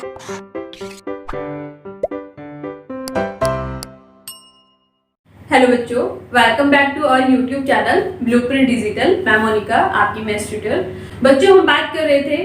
Hello बच्चों, welcome back to our YouTube channel Blueprint Digital. मैं मोनिका, आपकी मैथ्स ट्यूटर। बच्चों, हम बात कर रहे थे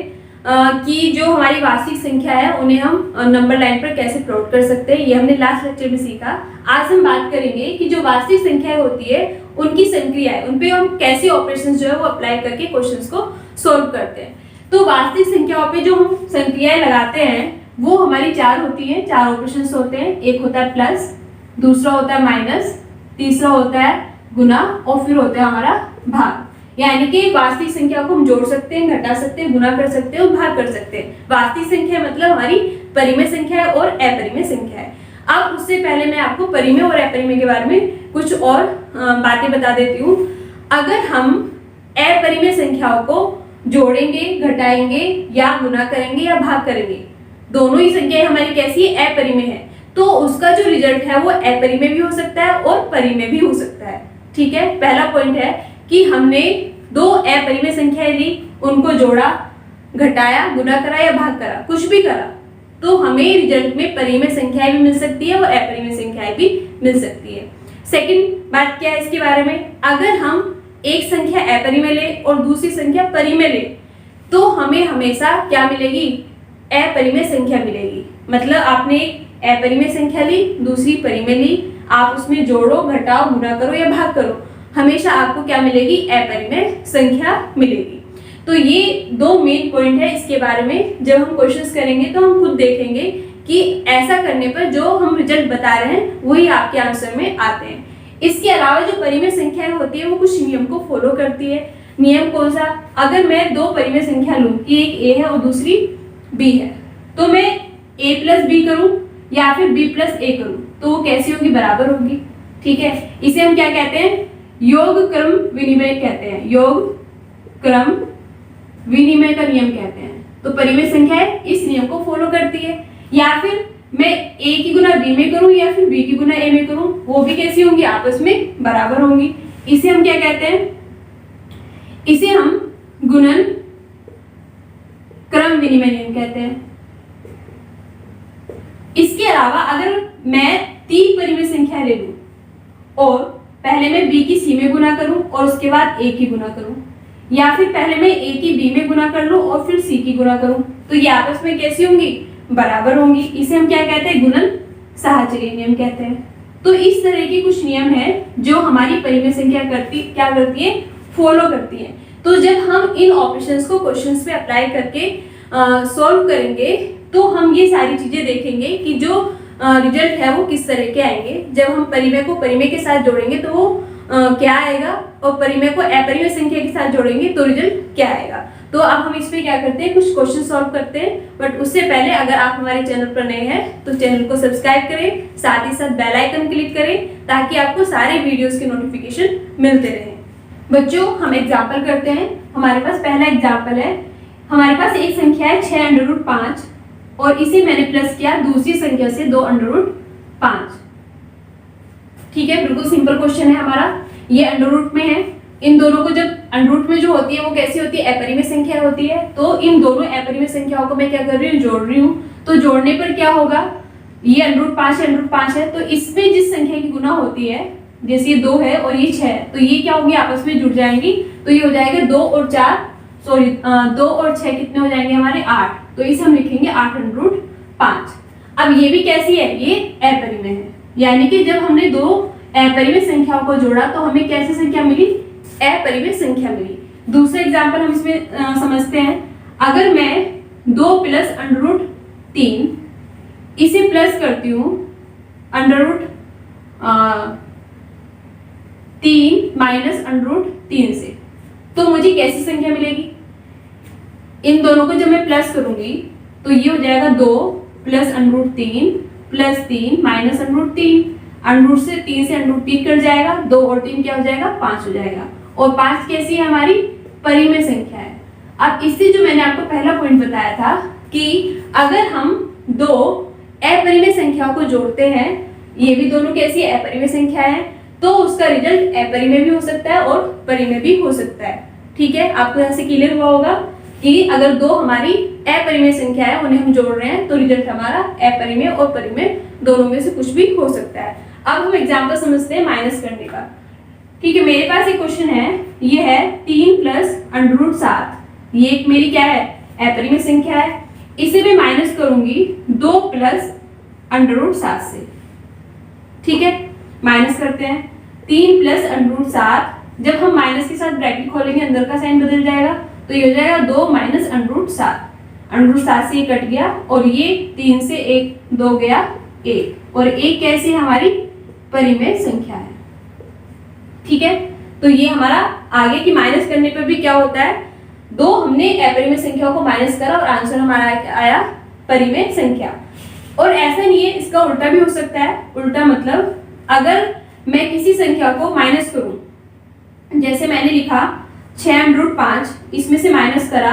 कि जो हमारी वास्तविक संख्या है उन्हें हम नंबर लाइन पर कैसे प्लॉट कर सकते हैं। ये हमने लास्ट लेक्चर में सीखा। आज हम बात करेंगे कि जो वास्तविक संख्या होती है उनकी संक्रियाएं, उन पे हम कैसे ऑपरेशंस जो है वो अप्लाई करके क्वेश्चंस को सोल्व करते हैं। तो वास्तविक संख्याओं पे जो हम संक्रियाएं लगाते हैं वो हमारी चार होती है। चार ऑपरेशंस होते हैं। एक होता है प्लस, दूसरा होता है माइनस, तीसरा होता है गुना और फिर होता है हमारा भाग। यानी कि वास्तविक संख्या को हम जोड़ सकते हैं, घटा सकते हैं, गुना कर सकते हैं और भाग कर सकते हैं। वास्तविक संख्या मतलब हमारी परिमेय संख्या है और अपरिमेय संख्या है। अब उससे पहले मैं आपको परिमेय और अपरिमेय के बारे में कुछ और बातें बता देती हूँ। अगर हम अपरिमेय संख्याओं को जोड़ेंगे, घटाएंगे या गुना करेंगे या भाग करेंगे, दोनों ही संख्याएं हमारी कैसी है, अपरिमेय है, तो उसका जो रिजल्ट है वो अपरिमेय भी हो सकता है और परिमेय भी हो सकता है। ठीक है, पहला पॉइंट है कि हमने दो अपरिमेय संख्याएं ली, उनको जोड़ा, घटाया, गुना करा या भाग करा, कुछ भी करा, तो हमें रिजल्ट में परिमेय संख्याएं भी मिल सकती है और अपरिमेय संख्याएं भी मिल सकती है। सेकंड बात क्या है इसके बारे में, अगर हम एक संख्या अपरिमेय ले और दूसरी संख्या परिमेय ले तो हमें हमेशा क्या मिलेगी, अपरिमेय संख्या मिलेगी। मतलब आपने अपरिमेय संख्या ली, दूसरी परिमेय ली, आप उसमें जोड़ो, घटाओ, गुना करो या भाग करो, हमेशा आपको क्या मिलेगी, अपरिमेय संख्या मिलेगी। तो ये दो मेन पॉइंट है। इसके बारे में जब हम क्वेश्चंस करेंगे तो हम खुद देखेंगे कि ऐसा करने पर जो हम रिजल्ट बता रहे हैं वही आपके आंसर में आते हैं। इसके अलावा जो परिमेय संख्याएं होती है वो कुछ नियम को फॉलो करती है। नियम कौन सा, अगर मैं दो परिमेय संख्या लूं, एक ए है और दूसरी बी है, तो मैं ए प्लस बी करूं या फिर b प्लस ए करूं तो वो कैसी होगी, बराबर होगी। ठीक है, इसे हम क्या कहते हैं, योग क्रम विनिमय कहते हैं। योग क्रम विनिमय का नियम कहते हैं। तो परिमेय संख्याएं इस नियम को फॉलो करती है। या फिर मैं a की गुना b में करूं या फिर b की गुना a में करूं, वो भी कैसी होंगी, आपस में बराबर होंगी। इसे हम क्या कहते हैं, इसे हम गुणन क्रम विनिमय नियम कहते हैं। इसके अलावा अगर मैं तीन परिमेय संख्या ले लूं और पहले मैं b की c में गुना करूं और उसके बाद a की गुना करूं, या फिर पहले मैं a की b में गुना कर लूं और फिर c की गुना करूं, तो ये आपस में कैसी होंगी, बराबर होंगी। इसे हम क्या कहते हैं, गुणन साहचर्य नियम कहते हैं। तो इस तरह के कुछ नियम है जो हमारी परिमेय संख्या क्या करती है, फॉलो करती है। तो जब हम इन ऑपरेशंस को क्वेश्चंस पे अप्लाई करके सॉल्व करेंगे तो हम ये सारी चीजें देखेंगे कि जो रिजल्ट है वो किस तरह के आएंगे। जब हम परिमेय को परिमेय के साथ जोड़ेंगे तो वो क्या आएगा, और परिमेय को अपरिमेय संख्या के साथ जोड़ेंगे तो रिजल्ट क्या आएगा। तो अब हम इस पे क्या करते हैं, कुछ क्वेश्चन सॉल्व करते हैं। बट उससे पहले अगर आप हमारे चैनल पर नए हैं तो चैनल को सब्सक्राइब करें, साथ ही साथ बेल आइकन क्लिक करें ताकि आपको सारे वीडियोस के नोटिफिकेशन मिलते रहें। बच्चों, हम एग्जाम्पल करते हैं। हमारे पास पहला एग्जाम्पल है, हमारे पास एक संख्या है 6√5 और इसे मैंने प्लस किया दूसरी संख्या से 2√5। ठीक है, बिल्कुल सिंपल क्वेश्चन है हमारा। ये अंडर रूट में है। इन दोनों को जब अंडर रूट में जो होती है वो कैसी होती है, अपरिमेय संख्या होती है। तो इन दोनों अपरिमेय संख्याओं को मैं क्या कर रही हूँ, जोड़ रही हूँ। तो जोड़ने पर क्या होगा, ये √5 है, तो इसमें जिस संख्या की गुना होती है, जैसे ये 2 है और ये 6 है, तो ये क्या होगी, आपस में जुड़ जाएंगी। तो ये हो जाएगा 2 और 6 कितने हो जाएंगे हमारे, 8। तो इसे हम लिखेंगे 8√5। अब ये भी कैसी है, ये अपरिमेय है। यानी कि जब हमने दो अपरिमेय संख्याओं को जोड़ा तो हमें कैसी संख्या मिली, अपरिमेय संख्या मिली। दूसरा एग्जांपल हम इसमें समझते हैं। अगर मैं 2 + √3 इसे प्लस करती हूँ √3 - √3 से, तो मुझे कैसी संख्या मिलेगी। इन दोनों को जब मैं प्लस करूंगी तो ये हो जाएगा 2 + √3 + 3 - √3। अंडरूट से 3 से √3 कट जाएगा, 2 और 3 क्या हो जाएगा, 5 हो जाएगा। और 5 कैसी है, हमारी परिमेय संख्या है। अब इससे जो मैंने आपको पहला पॉइंट बताया था कि अगर हम दो अपरिमेय संख्याओं को जोड़ते हैं, ये भी दोनों कैसी है, अपरिमेय संख्या है, तो उसका रिजल्ट अपरिमेय भी हो सकता है और परिमेय भी हो सकता है। ठीक है, आपको यहाँ से क्लियर हुआ होगा कि अगर दो हमारी अपरिमेय संख्या है, उन्हें हम जोड़ रहे हैं, तो रिजल्ट हमारा अपरिमेय और परिमेय दोनों में से कुछ भी हो सकता है। अब हम एग्जांपल समझते हैं माइनस करने का। ठीक है, मेरे पास एक क्वेश्चन है, ये है 3 प्लस √7। ये एक मेरी क्या है, अपरिमेय संख्या है। इसे मैं माइनस करूंगी 2 प्लस √7 से। ठीक है, माइनस करते हैं 3 प्लस √7। जब हम माइनस के साथ ब्रैकेट खोलेंगे, अंदर का साइन बदल जाएगा, तो ये हो जाएगा 2 माइनस √7। √7 से ये कट गया और ये 3 से 1 2 गया 1, और 1 कैसी है, हमारी परिमेय संख्या है। ठीक है, तो ये हमारा आगे की माइनस करने पर भी क्या होता है, दो हमने अपरिमेय संख्याओं को माइनस करा और आंसर हमारा आया परिमेय संख्या। और ऐसा नहीं है, इसका उल्टा भी हो सकता है। उल्टा मतलब अगर मैं किसी संख्या को माइनस करूं, जैसे मैंने लिखा 6√5, इसमें से माइनस करा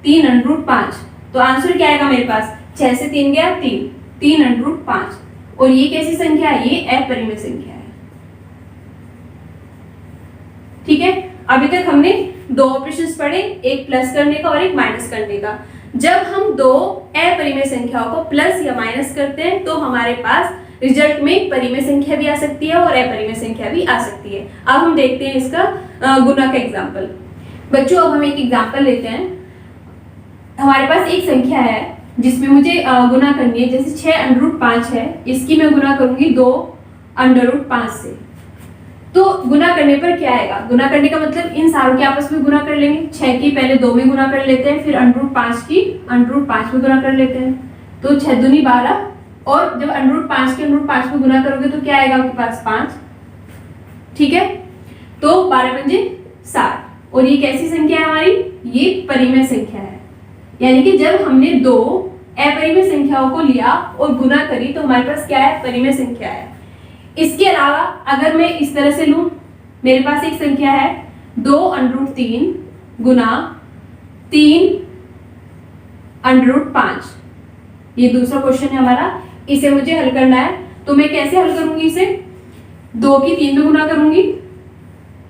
3√5, तो आंसर क्या आएगा मेरे पास, 6 से 3 गया 3, 3√5। और ये कैसी संख्या है, ये अपरिमेय संख्या है। ठीक है, अभी तक हमने दो ऑपरेशंस पढ़े, एक प्लस करने का और एक माइनस करने का। जब हम दो अपरिमेय संख्याओं को प्लस या माइनस करते हैं, तो हमारे पास रिजल्ट में परिमेय संख्या भी आ सकती है और अपरिमेय संख्या भी आ सकती है। अब हम देखते हैं इसका गुना का एग्जाम्पल। बच्चों, अब हम एक एग्जाम्पल लेते हैं। हमारे पास एक संख्या है जिसमें मुझे गुना करनी है, जैसे 6√5 है, इसकी मैं गुना करूंगी 2√5 से। तो गुना करने पर क्या आएगा, गुना करने का मतलब इन सारों के आपस में गुना कर लेंगे। 6 की पहले 2 में गुना कर लेते हैं, फिर √5 की √5 में गुना कर लेते हैं, तो 6 दूनी 12, और जब √5 के √5 में गुना करोगे तो क्या आएगा आपके पास, 5। ठीक है, तो 12 पंजे 60। और ये कैसी संख्या है हमारी, ये परिमेय संख्या है। यानी कि जब हमने दो अपरिमेय संख्याओं को लिया और गुना करी, तो हमारे पास क्या है, परिमेय संख्या है। इसके अलावा अगर मैं इस तरह से लूं, मेरे पास एक संख्या है 2√3 गुना 3√5। ये दूसरा क्वेश्चन है हमारा, इसे मुझे हल करना है। तो मैं कैसे हल करूंगी इसे, 2 की 3 में गुना करूंगी,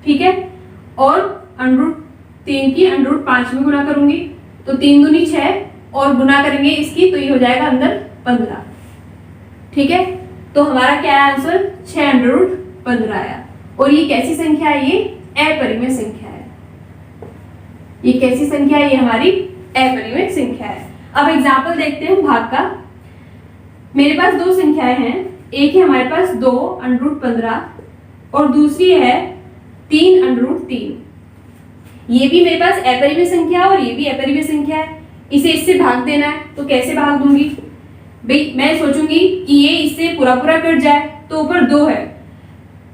ठीक है, और √3 की √5 में गुना करूंगी, तो 3 दूनी 6, और गुना करेंगे इसकी, तो ये हो जाएगा अंदर 15। ठीक है, तो हमारा क्या है आंसर, 6√15 आया। और ये कैसी संख्या है, ये अपरिमेय संख्या है। ये कैसी संख्या है, ये हमारी अपरिमेय संख्या है। अब एग्जाम्पल देखते हैं भाग का। मेरे पास दो संख्याएं हैं, एक है हमारे पास 2√15 और दूसरी है 3√3। ये भी मेरे पास अपरिमेय संख्या है और ये भी अपरिमेय संख्या है। इसे इससे भाग देना है, तो कैसे भाग दूंगी भाई, मैं सोचूंगी कि ये इससे पूरा पूरा कट जाए, तो ऊपर 2 है,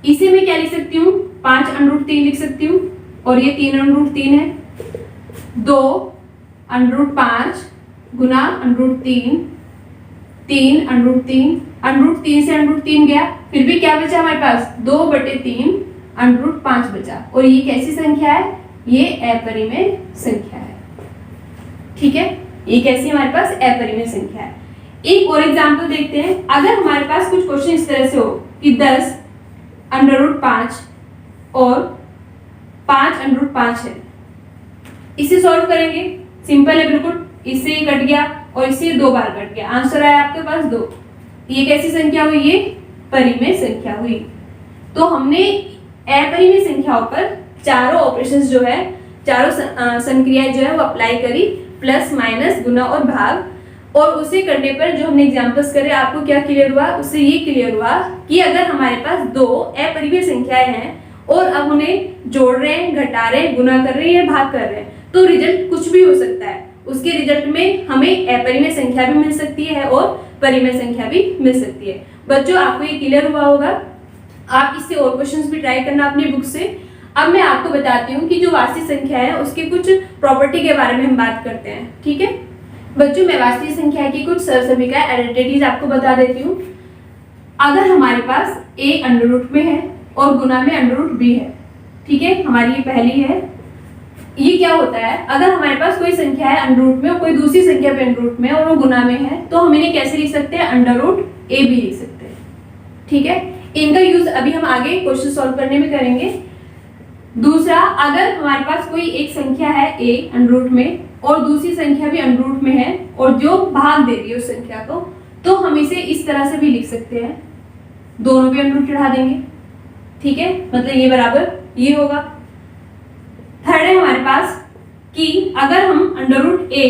इसे मैं क्या लिख सकती हूँ, 5√3 लिख सकती हूँ, और ये 3√3 है। 2√5 गुना √3, 3√3, √3 से √3 गया, फिर भी क्या बचा हमारे पास, 2/3 √5 बचा। और ये कैसी संख्या है, ये अपरिमेय संख्या है। ठीक है, ये कैसी हमारे पास अपरिमेय संख्या है। एक और एग्जांपल देखते हैं। अगर हमारे पास कुछ क्वेश्चन इस तरह से हो कि 10√5 और 5√5 है, इसे सॉल्व करेंगे, सिंपल है बिल्कुल, इससे ये कट गया और इससे 2 बार कट गया, आंसर आया आपके पास 2। ये कैसी संख्या हुई, ये परिमेय संख्या हुई। तो हमने अपरिमेय संख्याओं पर चारों ऑपरेशंस जो है, चारों संक्रियाएं जो है वो अप्लाई करी, प्लस माइनस गुना और भाग। और उसे करने पर जो हमने एग्जांपल्स करे, आपको क्या क्लियर हुआ, उससे ये क्लियर हुआ कि अगर हमारे पास दो अपरिमेय संख्याएं हैं और अब उन्हें जोड़ रहे हैं, घटा रहे हैं, गुना कर रहे हैं या भाग कर रहे हैं, तो रिजल्ट कुछ भी हो सकता है। उसके रिजल्ट में हमें अपरिमेय संख्या भी मिल सकती है और परिमेय संख्या भी मिल सकती है। बच्चों, आपको ये क्लियर हुआ होगा। आप इससे और क्वेश्चंस भी ट्राई करना अपनी बुक से। अब मैं आपको बताती हूँ कि जो वास्तविक संख्या है उसके कुछ प्रॉपर्टी के बारे में हम बात करते हैं। ठीक है बच्चों, मैं वास्तविक संख्या की कुछ सरसमीका आइडेंटिटीज आपको बता देती हूँ। अगर हमारे पास a अंडर रूट में है और गुना में अंडर रूट b है, ठीक है, हमारी ये पहली है। ये क्या होता है, अगर हमारे पास कोई संख्या है अंडर रूट में और कोई दूसरी संख्या पे अंडर रूट में और वो गुना में है, तो हम इन्हें कैसे लिख सकते हैं, अंडर रूट a भी लिख सकते हैं। ठीक है, इनका यूज अभी हम आगे क्वेश्चन सॉल्व करने में करेंगे। दूसरा, अगर हमारे पास कोई एक संख्या है a अंडर रूट में और दूसरी संख्या भी अंडर रूट में है और जो भाग दे रही है उस संख्या को, तो हम इसे इस तरह से भी लिख सकते हैं, दोनों पे अंडर रूट चढ़ा देंगे। ठीक है, मतलब ये बराबर ये होगा। थर्ड है हमारे पास कि अगर हम अंडर रूट ए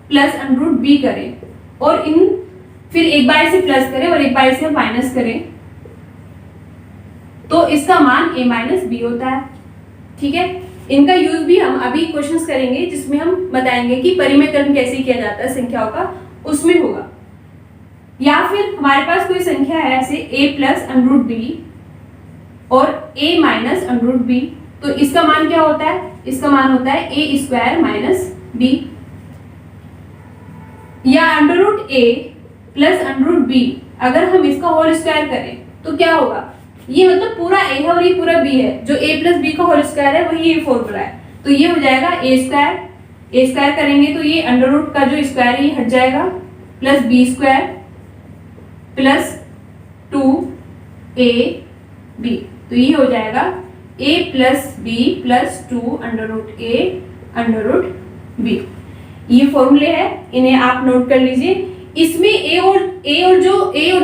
प्लस अंडर रूट बी करें और इन फिर एक बार इसे प्लस करें और एक बार इसे माइनस करें, तो इसका मान a माइनस बी होता है। ठीक है, इनका यूज भी हम अभी क्वेश्चंस करेंगे जिसमें हम बताएंगे कि परिमेयकरण कैसे किया जाता है संख्याओं का, उसमें होगा। या फिर हमारे पास कोई संख्या है ऐसे a plus under root B और a minus under root B, तो इसका मान क्या होता है? इसका मान होता है a स्क्वायर माइनस बी। या under root a plus under root B, अगर हम इसका होल स्क्वायर करें तो क्या होगा? ये मतलब पूरा a है और ये पूरा b है, जो a प्लस बी का होल स्क्वायर है वही ये फॉर्मूला है, तो ये हो जाएगा a स्क्वायर करेंगे तो ये अंडर रूट का जो स्क्वायर है ये हट जाएगा, plus B square plus 2ab, तो ये हो जाएगा a plus B plus 2 under root a under root b। ये फॉर्मूले हैं, इन्हें आप नोट कर लीजिए। इसमें a और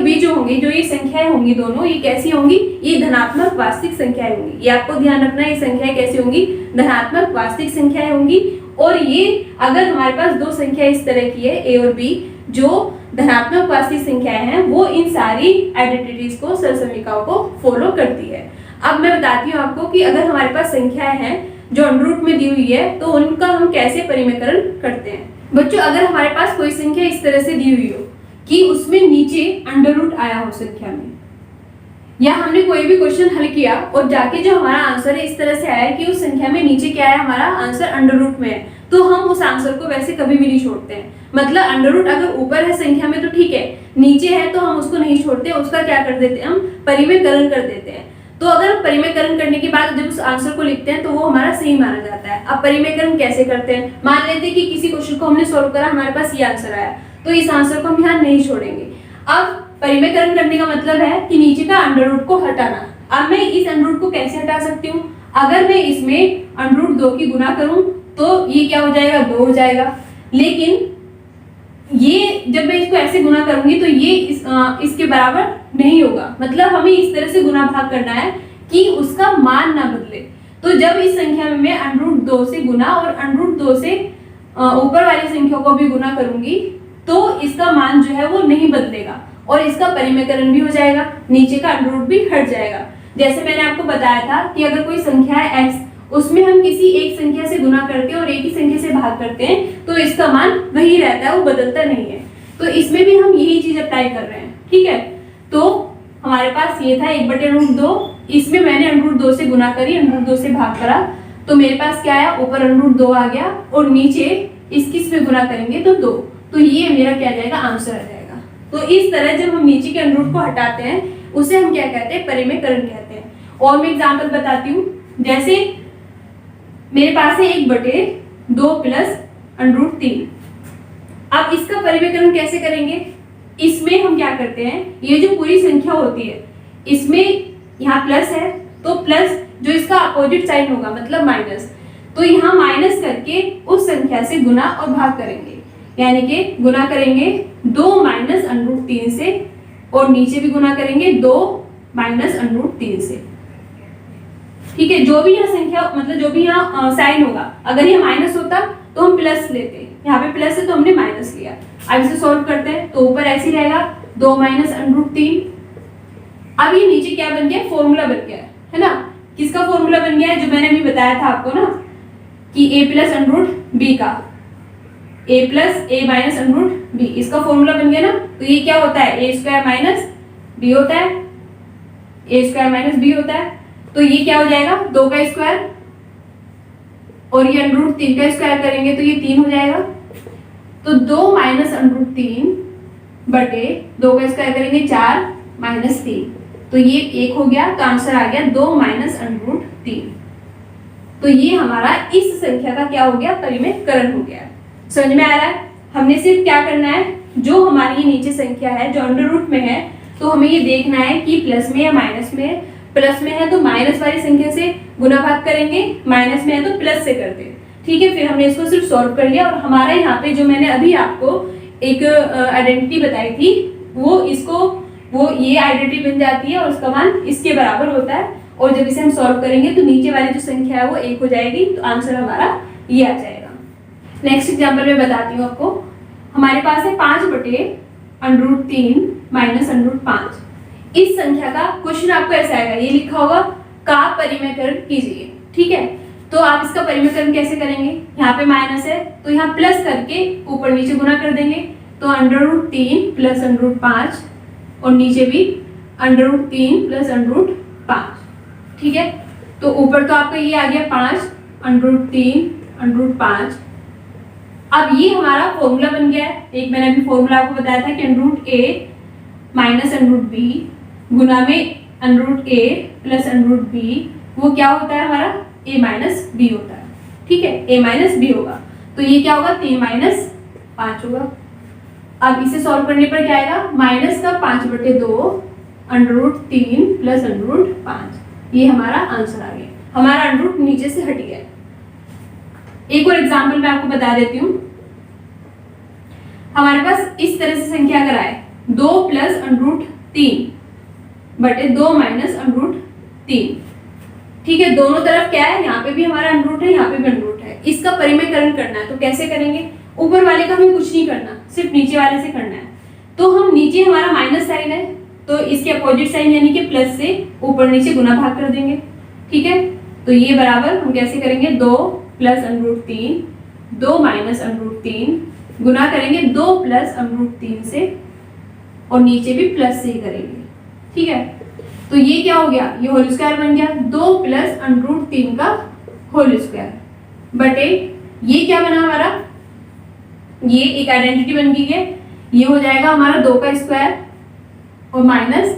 b जो होंगे, जो ये संख्याएं होंगी दोनों, ये कैसी होंगी? ये धनात्मक वास्तविक संख्याएं होंगी। ये आपको ध्यान रखना है, ये संख्याएं कैसी होंगी? धनात्मक वास्तविक संख्याएं होंगी। और ये अगर हमारे पास दो संख्या इस तरह की है a और b, जो धनात्मक वास्तविक संख्याएं हैं, वो इन सारी आइडेंटिटीज को, सरसमीकाओं को फॉलो करती है। अब मैं बताती हूँ आपको कि अगर हमारे पास संख्याएं हैं जो अंडर रूट में दी हुई है, तो उनका हम कैसे परिमेयकरण करते हैं। बच्चों, अगर हमारे पास कोई संख्या इस तरह से दी हुई हो कि उसमें नीचे अंडर रूट आया हो संख्या में, या हमने कोई भी क्वेश्चन हल किया और जाके जो हमारा आंसर है इस तरह से आया कि उस संख्या में नीचे क्या है, हमारा आंसर अंडर रूट में है, तो हम उस आंसर को वैसे कभी भी नहीं छोड़ते हैं। मतलब अंडर रूट अगर ऊपर है संख्या में तो ठीक है, नीचे है तो हम उसको नहीं छोड़ते, उसका क्या कर देते हैं, हम परिमेयकरण कर देते हैं। तो अगर परिमेयकरण करने के बाद जब उस आंसर को लिखते हैं तो वो हमारा सही माना जाता है। अब परिमेयकरण कैसे करते हैं? मान लेते हैं कि किसी क्वेश्चन को हमने सॉल्व करा, हमारे पास ये आंसर आया, तो इस आंसर को हम यहाँ नहीं छोड़ेंगे। अब परिमेयकरण करने का मतलब है कि नीचे का अंडर रूट को हटाना। अब मैं इस अंडर रूट को कैसे हटा सकती हूँ? अगर मैं इसमें अंडर रूट 2 की गुना करूं तो ये क्या हो जाएगा? 2 हो जाएगा। लेकिन ये जब मैं इसको ऐसे गुना करूंगी तो ये इसके बराबर नहीं होगा। मतलब हमें इस तरह से गुना भाग करना है कि उसका मान ना बदले। तो जब इस संख्या में मैं अंडर रूट 2 से गुना और अंडर रूट 2 से ऊपर वाली संख्या को भी गुना करूंगी तो इसका मान जो है वो नहीं बदलेगा और इसका परिमेयकरण भी हो जाएगा, नीचे का अंडर रूट भी हट जाएगा। जैसे मैंने आपको बताया था कि अगर कोई संख्या है x, उसमें हम किसी एक संख्या से गुना करते हैं और एक ही संख्या से भाग करते हैं तो इसका मान वही रहता है, वो बदलता नहीं है। तो इसमें भी हम यही चीज अप्लाई कर रहे हैं। ठीक है, तो हमारे पास ये था 1/√2, इसमें मैंने √2 से गुना करी, √2 से भाग करा, तो मेरे पास क्या आया? ऊपर √2 आ गया और नीचे इस किस में गुना करेंगे तो 2, तो ये मेरा क्या जाएगा? आंसर आ जाएगा। तो इस तरह जब हम नीचे के अंडर रूट को हटाते हैं उसे हम क्या कहते हैं? परिमेयकरण कहते हैं। और मैं एग्जाम्पल बताती हूँ। जैसे मेरे पास है 1/2 प्लस √3। अब इसका परिमेयकरण कैसे करेंगे? इसमें हम क्या करते हैं, ये जो पूरी संख्या होती है इसमें यहाँ प्लस है तो प्लस जो इसका अपोजिट साइन होगा मतलब माइनस, तो यहाँ माइनस करके उस संख्या से गुना और भाग करेंगे। यानी कि गुना करेंगे 2 माइनस √3 से और नीचे भी गुना करेंगे 2 माइनस √3 से। ठीक है, जो भी यहाँ संख्या मतलब जो भी यहाँ साइन होगा, अगर ये माइनस होता तो हम प्लस लेते, यहाँ पे प्लस है तो हमने माइनस लिया। अब इसे सॉल्व करते हैं तो ऊपर ऐसे रहेगा 2 माइनस √3। अब ये नीचे क्या बन गया? फॉर्मूला बन गया है ना। किसका फॉर्मूला बन गया है? जो मैंने अभी बताया था आपको ना कि a प्लस √b का, a plus a minus √b, इसका फॉर्मूला बन गया ना। तो ये क्या होता है? a स्क्वायर माइनस b होता है, a स्क्वायर माइनस b होता है। तो ये क्या हो जाएगा? 2 का स्क्वायर और ये √3 का स्क्वायर करेंगे तो ये 3 हो जाएगा। तो 2 माइनस √3 बटे 2 का स्क्वायर करेंगे 4 माइनस 3, तो ये 1 हो गया। तो आंसर आ गया 2 माइनस √3। तो ये हमारा इस संख्या का क्या हो गया? परिमेयकरण हो गया। समझ में आ रहा है? हमने सिर्फ क्या करना है, जो हमारी नीचे संख्या है जो अंडर रूट में है, तो हमें ये देखना है कि प्लस में या माइनस में है। प्लस में है तो माइनस वाली संख्या से गुना भाग करेंगे, माइनस में है तो प्लस से करते हैं। ठीक है, फिर हमने इसको सिर्फ सॉल्व कर लिया और हमारा यहाँ पे जो मैंने अभी आपको एक आइडेंटिटी बताई थी वो ये आइडेंटिटी बन जाती है और उसका मान इसके बराबर होता है। और जब इसे हम सॉल्व करेंगे तो नीचे वाली जो संख्या है वो 1 हो जाएगी, तो आंसर हमारा ये आ जाएगा। नेक्स्ट एग्जांपल में बताती हूँ आपको। हमारे पास है 5/√3 माइनस √5। इस संख्या का क्वेश्चन आपको ऐसा आएगा, ये लिखा होगा का परिमेयकरण कीजिए। ठीक है, तो आप इसका परिमेयकरण कैसे करेंगे? यहाँ पे माइनस है तो यहाँ प्लस करके ऊपर नीचे गुना कर देंगे, तो √3 प्लस √5 और नीचे भी √3 प्लस √5। ठीक है, तो ऊपर तो आपका ये आ गया 5 √3 √5। अब ये हमारा फॉर्मूला बन गया है। एक मैंने अभी फॉर्मूला आपको बताया था कि √a माइनस √b गुना में √a प्लस √b, वो क्या होता है हमारा a माइनस b होता है। ठीक है, a माइनस b होगा, तो ये क्या होगा 3 माइनस 5 होगा। अब इसे सॉल्व करने पर क्या आएगा, माइनस का 5/2 √3 प्लस √5, ये हमारा आंसर आ गया। हमारा √ नीचे से हट गया। एक और एग्जाम्पल मैं आपको बता देती हूँ। हमारे पास इस तरह से संख्या अगर आए 2 प्लस √3 बटे 2 माइनस √3। ठीक है, दोनों तरफ क्या है, यहाँ पे भी हमारा √ है, यहाँ पे भी √ है। इसका परिमेयकरण करना है तो कैसे करेंगे? ऊपर वाले का हमें कुछ नहीं करना, सिर्फ नीचे वाले से करना है। तो हम नीचे हमारा माइनस साइन है तो इसके अपोजिट साइन यानी कि प्लस से ऊपर नीचे गुना भाग कर देंगे। ठीक है, तो ये बराबर हम कैसे करेंगे, 2 प्लस √3 2 माइनस √3 गुना करेंगे 2 प्लस √3 से और नीचे भी प्लस से ही करेंगे। ठीक है, तो ये क्या हो गया, ये होल स्क्वायर बन गया, 2 प्लस √3 का होल स्क्वायर बटे ये क्या बना हमारा, ये एक आइडेंटिटी बन गई है। ये हो जाएगा हमारा 2 का स्क्वायर और माइनस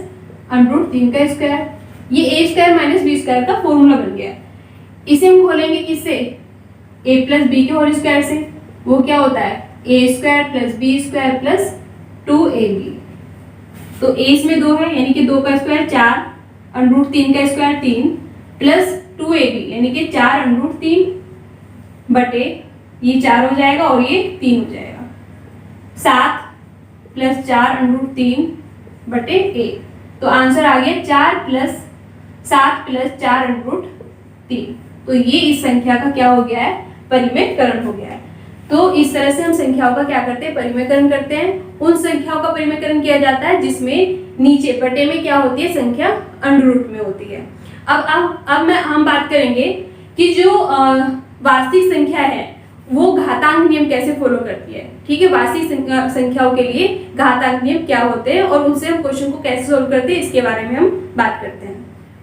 √3 का स्क्वायर। ये a square minus b square का फॉर्मूला बन गया। इसे हम खोलेंगे किससे, a प्लस b के होल स्क्वायर से। वो क्या होता है, a square plus b square plus 2ab। तो a इसमें 2 है यानी कि 2 का स्क्वायर 4, √3 का स्क्वायर 3 प्लस 2ab यानी कि 4 √3 बटे ये 4 हो जाएगा और ये 3 हो जाएगा। 7 प्लस 4 √3 बटे 1, तो आंसर आ गया 7 प्लस 4 √3। तो ये इस संख्या का क्या हो गया है, परिमेयकरण हो गया है। तो इस तरह से हम संख्याओं का क्या करते हैं, परिमेयकरण करते हैं। उन संख्याओं का परिमेयकरण किया जाता है जिसमें नीचे बटे में क्या होती है, संख्या अंडर में होती है। अब हम बात करेंगे कि जो वास्तविक संख्या है वो घातांक नियम कैसे फॉलो करती है। ठीक है, वास्तविक संख्याओं के लिए घातांक नियम क्या होते हैं और उनसे हम क्वेश्चन को कैसे सोल्व करते हैं, इसके बारे में हम बात करते हैं।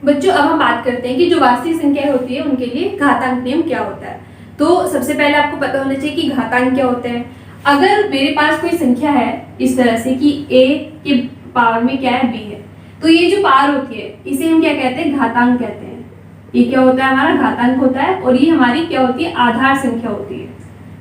बच्चों, अब हम बात करते हैं कि जो वास्तविक संख्याएं होती है उनके लिए घातांक नियम क्या होता है। तो सबसे पहले आपको पता होना चाहिए कि घातांक क्या होते हैं। अगर मेरे पास कोई संख्या है इस तरह से कि a के पावर में क्या है b है, तो ये जो पावर होती है इसे हम क्या कहते हैं, घातांक कहते हैं। ये क्या होता है, हमारा घातांक होता है। और ये हमारी क्या होती है, आधार संख्या होती है।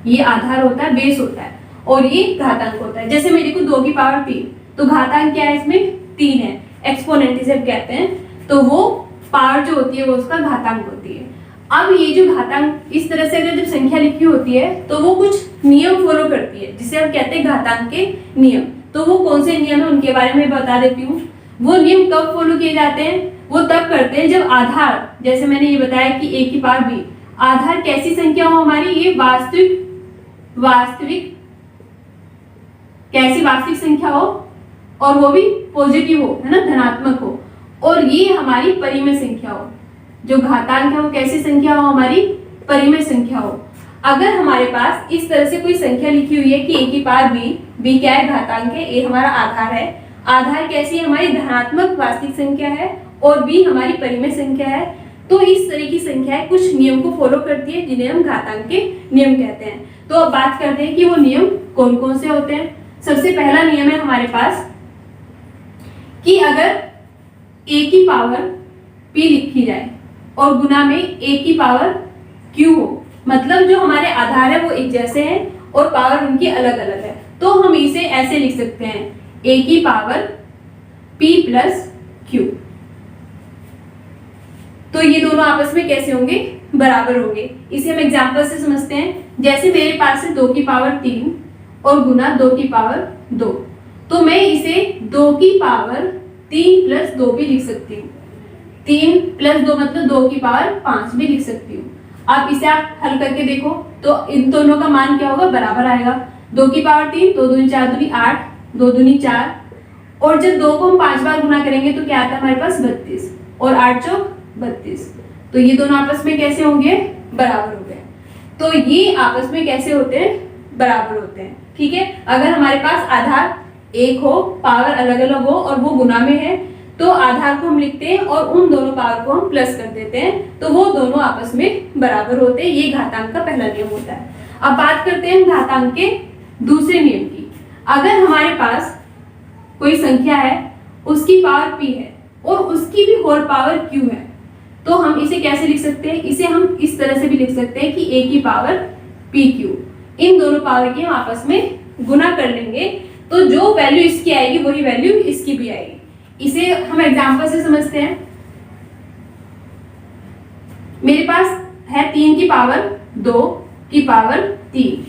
ये आधार होता है, बेस होता है, और ये घातांक होता है। जैसे मेरे को 2 की पावर 3, तो घातांक क्या है, इसमें 3 है, एक्सपोनेंट इसे कहते हैं। तो वो पावर जो होती है वो उसका घातांक होती है। अब ये जो घातांक इस तरह से अगर जब संख्या लिखी होती है तो वो कुछ नियम फॉलो करती है जिसे हम कहते हैं घातांक के नियम। तो वो कौन से नियम है उनके बारे में बता देती हूँ। वो नियम कब फॉलो किए जाते हैं, वो तब करते हैं जब आधार, जैसे मैंने ये बताया कि a की पावर b, आधार कैसी संख्या हो हमारी, ये वास्तविक कैसी वास्तविक संख्या हो और वो भी पॉजिटिव हो, है ना, धनात्मक हो। और ये हमारी परिमेय संख्या हो। जो घातांक है वो कैसी संख्या हो, हमारी परिमेय संख्या हो। अगर हमारे पास इस तरह से कोई संख्या लिखी हुई है कि a की पावर b क्या है, घातांक है, a हमारा आधार है। आधार कैसी है, हमारी धनात्मक वास्तविक संख्या है और b हमारी परिमेय संख्या है। तो इस तरह की संख्याएं कुछ नियम को फॉलो करती है जिन्हें हम घातांक के नियम कहते हैं। तो अब बात करते हैं कि वो नियम कौन कौन से होते हैं। सबसे पहला नियम है हमारे पास कि अगर a की पावर p लिखी जाए और गुना में a की पावर q हो, मतलब जो हमारे आधार है वो एक जैसे हैं और पावर उनकी अलग अलग है, तो हम इसे ऐसे लिख सकते हैं, a की पावर p प्लस q। तो ये दोनों आपस में कैसे होंगे, बराबर होंगे। इसे हम एग्जांपल से समझते हैं। जैसे मेरे पास है 2 की पावर 3 और गुना 2 की पावर 2, तो मैं इसे 2 की पावर 3 प्लस 2 भी लिख सकती हूँ। 3 प्लस 2 मतलब 2 की पावर 5 भी लिख सकती हूँ। अब इसे आप हल करके देखो तो इन दोनों का मान क्या होगा, बराबर आएगा। 2 की पावर 3, 2 दूनी 4 दूनी 8, 2 दूनी 4, और जब 2 को हम 5 बार गुना करेंगे तो क्या आता है हमारे पास 32, और 8 चौक 32। तो ये दोनों आपस में कैसे होंगे, बराबर हो गए। तो ये आपस में कैसे होते हैं, बराबर होते हैं। ठीक है, अगर हमारे पास आधार एक हो, पावर अलग अलग हो और वो गुना में है, तो आधार को हम लिखते हैं और उन दोनों पावर को हम प्लस कर देते हैं, तो वो दोनों आपस में बराबर होते हैं। ये घातांक का पहला नियम होता है। अब बात करते हैं घातांक के दूसरे नियम की। अगर हमारे पास कोई संख्या है, उसकी पावर p है और उसकी भी होल पावर q है, तो हम इसे कैसे लिख सकते हैं, इसे हम इस तरह से भी लिख सकते हैं कि a की पावर pq। इन दोनों पावर की हम आपस में गुना कर लेंगे, तो जो वैल्यू इसकी आएगी वही वैल्यू इसकी भी आएगी। इसे हम एग्जांपल से समझते हैं। मेरे पास है 3 की पावर 2 की पावर 3,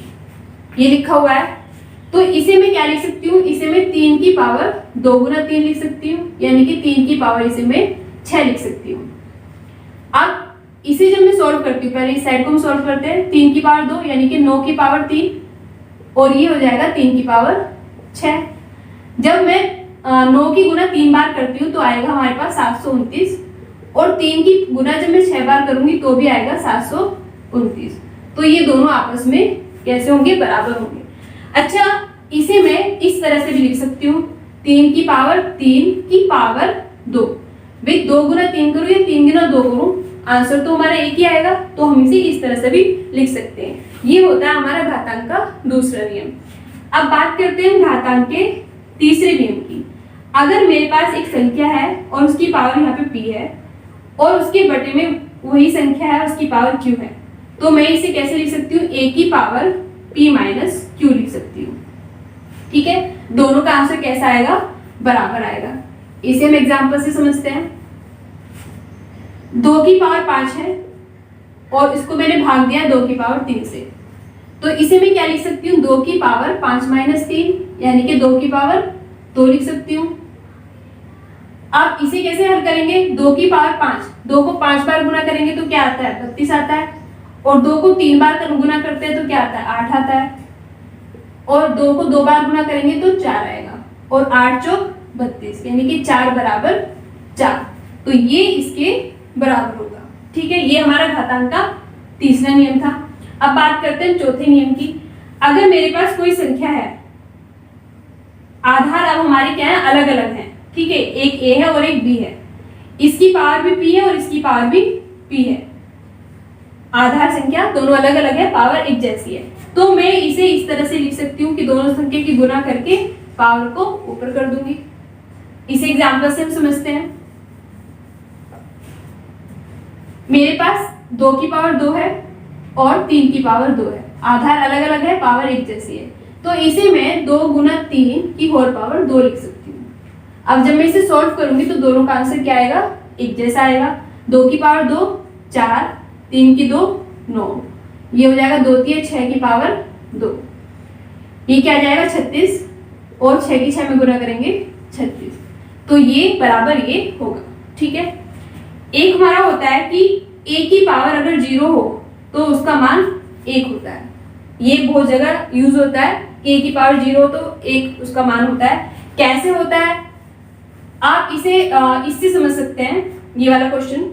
ये लिखा हुआ है। तो इसे मैं क्या लिख सकती हूँ, इसे मैं 3 की पावर 2 गुना 3 लिख सकती हूँ, यानी कि 3 की पावर इसे मैं 6 लिख सकती हूँ। अब इसे जब मैं सॉल्व करती हूँ, पहले इस साइड को हम सॉल्व करते हैं। 3 की पावर 2 यानी कि 9 की पावर 3, और ये हो जाएगा 3 की पावर 6। जब मैं 9 की गुना 3 बार करती हूँ तो आएगा हमारे पास 729, और 3 की गुना जब मैं 6 बार करूंगी तो भी आएगा 729। तो ये दोनों आपस में कैसे होंगे, बराबर होंगे। अच्छा, इसे मैं इस तरह से भी लिख सकती हूँ, 3 की पावर 3 की पावर 2। भाई 2 गुना 3 करूँ या 3 गुना 2 करूँ, आंसर तो हमारा एक ही आएगा, तो हम इसे इस तरह से भी लिख सकते हैं। ये होता है हमारा घातांक का दूसरा नियम। अब बात करते हैं घातांक के तीसरे नियम की। अगर मेरे पास एक संख्या है और उसकी पावर यहाँ पे p है और उसके बटे में वही संख्या है, उसकी पावर q है, तो मैं इसे कैसे लिख सकती हूँ, a की पावर p माइनस q लिख सकती हूँ। ठीक है, दोनों का आंसर कैसा आएगा, बराबर आएगा। इसे हम एग्जांपल से समझते हैं। 2 की पावर 5 है और इसको मैंने भाग दिया 2 की पावर 3 से, तो इसे मैं क्या लिख सकती हूँ, 2 की पावर 5 माइनस 3, यानी कि 2 की पावर 2 लिख सकती हूँ। अब इसे कैसे हल करेंगे, 2 की पावर 5, 2 को 5 बार गुना करेंगे तो क्या आता है, 32 आता है, और 2 को 3 बार गुना करते हैं तो क्या आता है, 8 आता है, और 2 को 2 बार गुना करेंगे तो 4 आएगा, और 8 चौक 32, यानी कि 4 बराबर 4, तो ये इसके बराबर होगा। ठीक है, ये हमारा घातांक का तीसरा नियम था। अब बात करते हैं चौथे नियम की। अगर मेरे पास कोई संख्या है, आधार अब हमारे क्या है, अलग अलग है। ठीक है, एक a है और एक b है, इसकी पावर भी p है और इसकी पावर भी p है। आधार संख्या दोनों अलग अलग है, पावर एक जैसी है, तो मैं इसे इस तरह से लिख सकती हूँ कि दोनों संख्या की गुना करके पावर को ऊपर कर दूंगी। इसे एग्जांपल से हम समझते हैं। मेरे पास 2 की पावर 2 है और 3 की पावर 2 है, आधार अलग अलग है, पावर एक जैसी है, तो इसे मैं 2 गुना 3 की होल पावर 2 लिख सकती हूँ। अब जब मैं इसे सॉल्व करूंगी तो दोनों का आंसर क्या आएगा, एक जैसा आएगा। 2 की पावर 2 4, 3 की 2 9, ये हो जाएगा 2 3 6 की पावर 2, ये क्या आ जाएगा 36, और 6 की 6 में गुना करेंगे 36, तो ये बराबर ये होगा। ठीक है, एक हमारा होता है कि a की पावर अगर 0 हो तो उसका मान 1 होता है। ये बहुत जगह यूज होता है, a की पावर 0 हो तो 1 उसका मान होता है। कैसे होता है, आप इसे इससे समझ सकते हैं। ये वाला क्वेश्चन,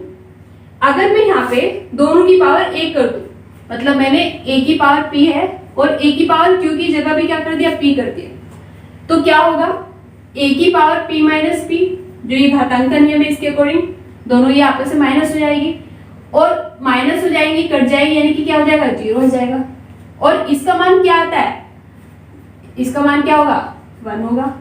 अगर मैं यहाँ पे दोनों की पावर 1 कर दूं, मतलब मैंने a की पावर p है और a की पावर q की जगह भी क्या कर दिया, p कर दिया, तो क्या होगा, a की पावर p माइनस p, जो ये घातांक का नियम है इसके अकॉर्डिंग दोनों ये आपस में माइनस हो जाएगी, और माइनस हो जाएंगी, कट जाएगी, यानी कि क्या हो जाएगा, 0 हो जाएगा। और इसका मान क्या आता है, इसका मान क्या होगा, 1 होगा।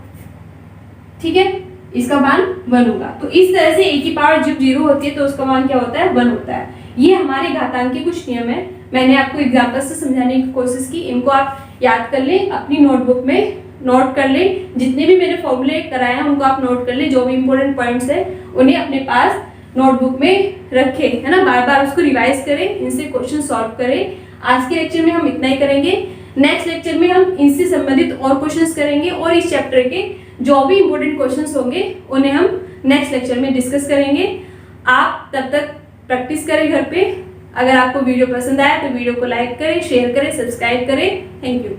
ठीक है, इसका मान 1 होगा। तो इस तरह से a की पावर जब 0 होती है तो उसका मान क्या होता है, 1 होता है। ये हमारे घातांक के कुछ नियम है, मैंने आपको एग्जांपल से समझाने की कोशिश की। इनको आप याद कर लें, अपनी नोटबुक में नोट कर लें, जितने भी मैंने फॉर्मूले कराए हैं उनको आप नोट कर लें, जो भी इंपॉर्टेंट पॉइंट्स है उन्हें अपने पास नोटबुक में रखें, है ना, बार बार उसको रिवाइज करें, इनसे क्वेश्चन सॉल्व करें। आज के लेक्चर में हम इतना ही करेंगे। नेक्स्ट लेक्चर में हम इनसे संबंधित और क्वेश्चंस करेंगे और इस चैप्टर के जो भी इंपॉर्टेंट क्वेश्चंस होंगे उन्हें हम नेक्स्ट लेक्चर में डिस्कस करेंगे। आप तब तक प्रैक्टिस करें घर पे। अगर आपको वीडियो पसंद आया तो वीडियो को लाइक करें, शेयर करें, सब्सक्राइब करें। Thank you.